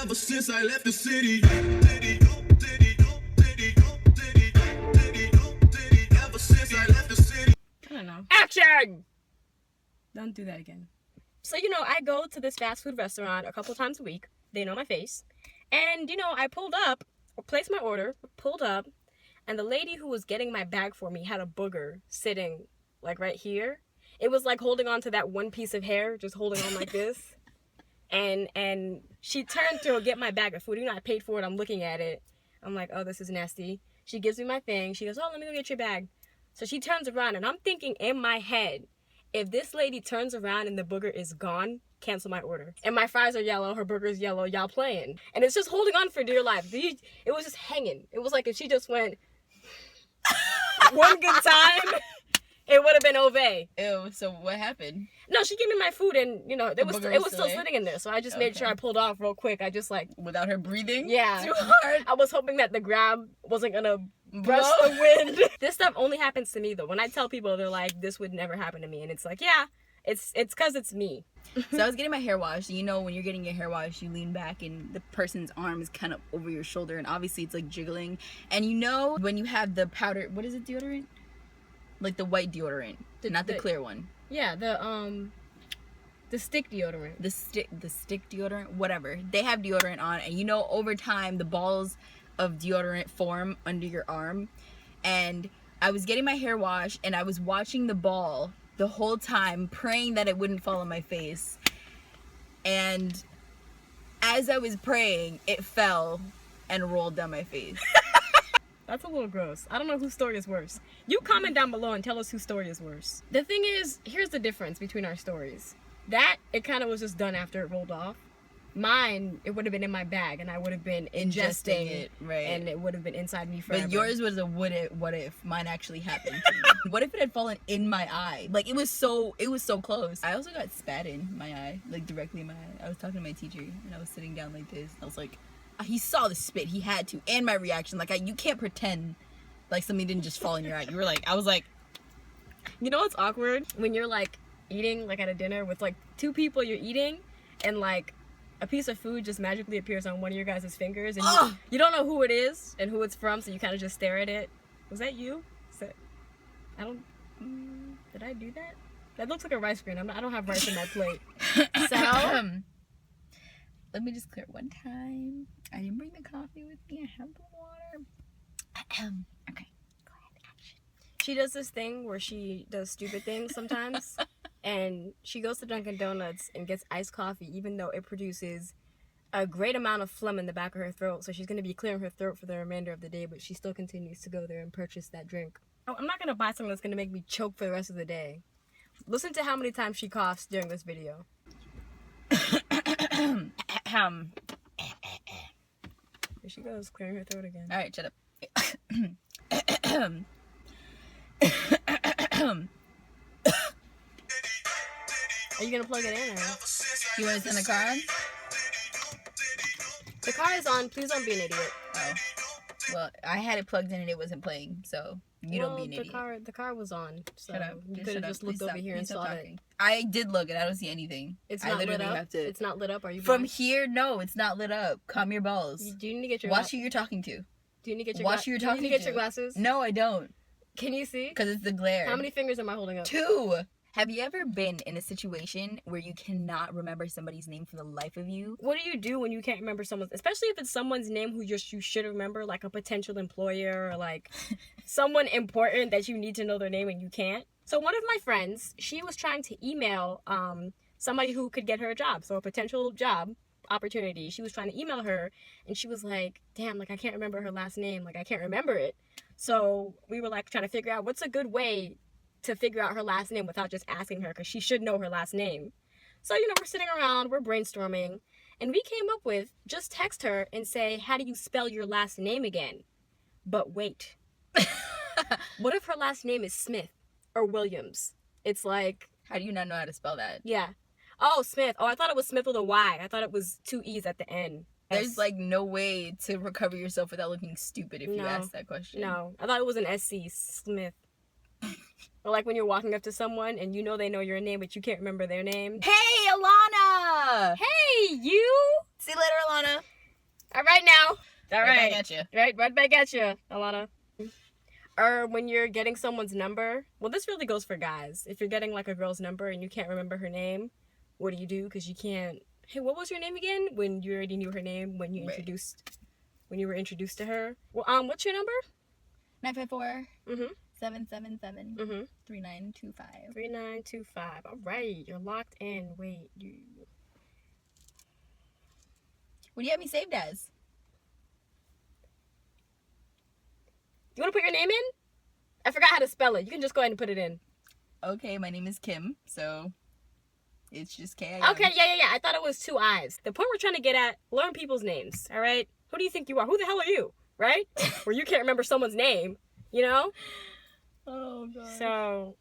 Ever since I left the city. Ever since I left the city. I don't know. Action! Don't do that again. So, you know, I go to this fast food restaurant a couple times a week. They know my face. And, you know, I pulled up, or placed my order, pulled up, and the lady who was getting my bag for me had a booger sitting, like, right here. It was like holding on to that one piece of hair, just holding on like this. And she turned to get my bag of food. You know, I paid for it. I'm looking at it. I'm like, oh, this is nasty. She gives me my thing. She goes, oh, let me go get your bag. So she turns around, and I'm thinking in my head, if this lady turns around and the booger is gone, cancel my order. And my fries are yellow, her burger's yellow, y'all playing. And it's just holding on for dear life. It was just hanging. It was like if she just went one good time, it would have been Ove. Ew, so what happened? No, she gave me my food, and, you know, it was still there? sitting in there. So I just made sure I pulled off real quick. I just, like... Without her breathing? Yeah. Too hard? I was hoping that the grab wasn't gonna brush the wind. This stuff only happens to me, though. When I tell people, they're like, this would never happen to me. And it's like, yeah, it's because it's me. So I was getting my hair washed. You know, when you're getting your hair washed, you lean back and the person's arm is kind of over your shoulder. And obviously it's like jiggling. And you know when you have the powder, what is it, deodorant? Like the white deodorant, not the clear one. Yeah, the stick deodorant. The stick deodorant, whatever. They have deodorant on, and you know over time the balls of deodorant form under your arm. And I was getting my hair washed, and I was watching the ball the whole time, praying that it wouldn't fall on my face. And as I was praying, it fell and rolled down my face. That's a little gross. I don't know whose story is worse. You comment down below and tell us whose story is worse. The thing is, here's the difference between our stories. That, it kind of was just done after it rolled off. Mine, it would have been in my bag, and I would have been ingesting it, right? And it would have been inside me forever. But yours was a what if mine actually happened to me. What if it had fallen in my eye? Like, it was so close. I also got spat in my eye, like directly in my eye. I was talking to my teacher, and I was sitting down like this. I was like, he saw the spit, he had to, and my reaction. Like, you can't pretend like something didn't just fall in your eye. You were like, I was like, you know what's awkward? When you're like eating like at a dinner with like two people you're eating, and like a piece of food just magically appears on one of your guys' fingers, and you don't know who it is and who it's from, so you kind of just stare at it. Was that you? I don't... did I do that? That looks like a rice grain. I don't have rice in my plate. So... let me just clear it one time. I didn't bring the coffee with me. I have the water. Okay. Go ahead. Action. She does this thing where she does stupid things sometimes. And she goes to Dunkin' Donuts and gets iced coffee, even though it produces a great amount of phlegm in the back of her throat. So she's going to be clearing her throat for the remainder of the day, but she still continues to go there and purchase that drink. Oh, I'm not going to buy something that's going to make me choke for the rest of the day. Listen to how many times she coughs during this video. Here she goes, clearing her throat again. All right, shut up. Are you gonna plug it in, or? You want to turn the car on? The car is on. Please don't be an idiot. Oh. Well, I had it plugged in and it wasn't playing, so don't be an idiot. The car was on. So shut up. You could have just looked over here and saw it. I did look and I don't see anything. It's not lit up. It's not lit up. Are you from here? No, it's not lit up. Calm your balls. Do you need to get your watch who you're talking to? Do you need to get your watch who you're talking to? Do you need to get your glasses? No, I don't. Can you see? Because it's the glare. How many fingers am I holding up? 2. Have you ever been in a situation where you cannot remember somebody's name for the life of you? What do you do when you can't remember someone's, especially if it's someone's name who you should remember, like a potential employer or like someone important that you need to know their name and you can't? So one of my friends, she was trying to email somebody who could get her a job, so a potential job opportunity. She was trying to email her, and she was like, damn, like I can't remember her last name, like I can't remember it. So we were like trying to figure out what's a good way to figure out her last name without just asking her, because she should know her last name. So, you know, we're sitting around, we're brainstorming, and we came up with, just text her and say, how do you spell your last name again? But wait. What if her last name is Smith or Williams? It's like... How do you not know how to spell that? Yeah. Oh, Smith. Oh, I thought it was Smith with a Y. I thought it was 2 E's at the end. There's like no way to recover yourself without looking stupid if you ask that question. No. I thought it was an SC, Smith. Or like when you're walking up to someone and you know they know your name, but you can't remember their name. Hey, Alana! Hey, you! See you later, Alana. right now. All Right right. back at you. Right back at you, Alana. Or when you're getting someone's number. Well, this really goes for guys. If you're getting like a girl's number and you can't remember her name, what do you do? Because you can't. Hey, what was your name again? When you already knew her name when you when you were introduced to her. Well, what's your number? 954 Mhm. 777 Mhm. 3925. 3925. All right, you're locked in. Wait, you. What do you have me saved as? You want to put your name in? I forgot how to spell it. You can just go ahead and put it in. Okay, my name is Kim, so it's just Kim. Okay, yeah. I thought it was 2 I's. The point we're trying to get at, learn people's names, all right? Who do you think you are? Who the hell are you, right? Where you can't remember someone's name, you know? Oh, God. So,